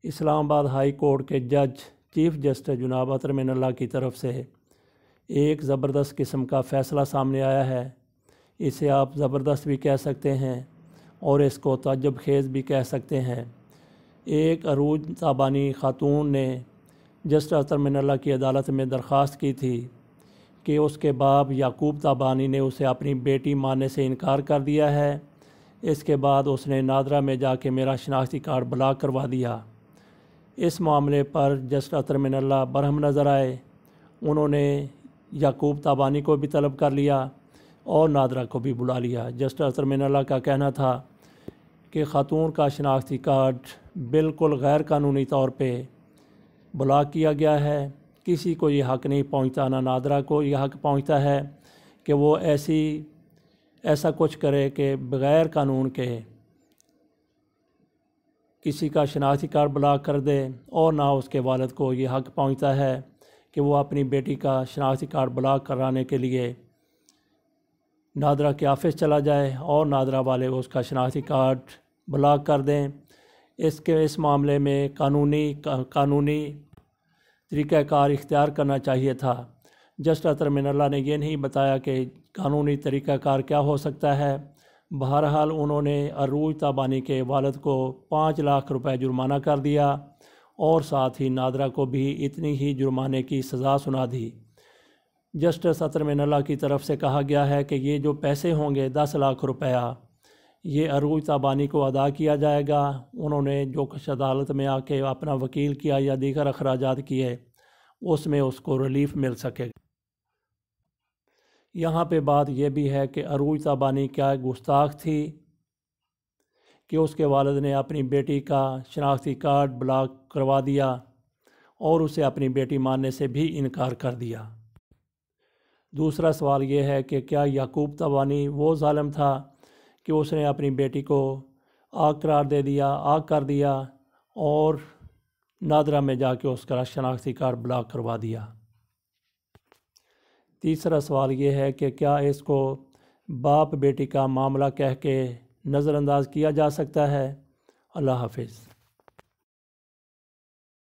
اسلام آباد high court کے جج چیف جسٹس جناب اطہر من اللہ کی طرف سے ایک زبردست قسم کا فیصلہ سامنے آیا ہے۔ اسے آپ زبردست بھی کہہ سکتے ہیں اور اس کو تعجب خیز بھی کہہ سکتے ہیں۔ ایک عروج تابانی خاتون نے جسٹس اطہر من اللہ کی عدالت میں درخواست کی تھی کہ اس کے باپ یعقوب تابانی نے اسے اپنی بیٹی ماننے سے انکار کر دیا ہے۔ اس کے بعد اس نے نادرا میں جا کے میرا شناختی کارڈ بلاک کروا دیا۔ اس معاملے پر جسٹس اطہر من اللہ برہم نظر آئے۔ انہوں نے یعقوب تابانی کو بھی طلب کر لیا اور نادرا کو بھی بلا لیا۔ جسٹس اطہر من اللہ کا کہنا تھا کہ خاتون کا شناختی کارڈ بالکل غیر قانونی طور پہ بلاک کیا گیا ہے۔ کسی کو یہ حق نہیں پہنچتا، نہ نادرا کو یہ حق پہنچتا ہے کہ وہ ایسا کچھ کرے کہ بغیر قانون کے کسی کا شناختی کارڈ بلاک کر دے، اور نہ اس کے والد کو یہ حق پہنچتا ہے کہ وہ اپنی بیٹی کا شناختی کارڈ بلاک کرانے کے لیے نادرا کے آفس چلا جائے اور نادرا والے اس کا شناختی کارڈ بلاک کر دیں۔ اس معاملے میں قانونی طریقہ کار اختیار کرنا چاہیے تھا۔ جسٹس اطہر من اللہ نے یہ نہیں بتایا کہ قانونی طریقہ کار کیا ہو سکتا ہے۔ بہرحال انہوں نے عروج تابانی کے والد کو 5 لاکھ روپے جرمانہ کر دیا اور ساتھ ہی نادرا کو بھی اتنی ہی جرمانے کی سزا سنا دی۔ جسٹس اطہر من اللہ کی طرف سے کہا گیا ہے کہ یہ جو پیسے ہوں گے 10 لاکھ روپیہ، یہ عروج تابانی کو ادا کیا جائے گا۔ انہوں نے جو کچھ عدالت میں آ کے اپنا وکیل کیا یا دیگر اخراجات کیے، اس میں اس کو ریلیف مل سکے گا۔ یہاں پہ بات یہ بھی ہے کہ عروج تابانی کیا گستاخ تھی کہ اس کے والد نے اپنی بیٹی کا شناختی کارڈ بلاک کروا دیا اور اسے اپنی بیٹی ماننے سے بھی انکار کر دیا۔ دوسرا سوال یہ ہے کہ کیا یعقوب تابانی وہ ظالم تھا کہ اس نے اپنی بیٹی کو آگ قرار دے دیا، آگ کر دیا اور نادرا میں جا کے اس کا شناختی کارڈ بلاک کروا دیا۔ تیسرا سوال یہ ہے کہ کیا اس کو باپ بیٹی کا معاملہ کہہ کے نظر انداز کیا جا سکتا ہے؟ اللہ حافظ۔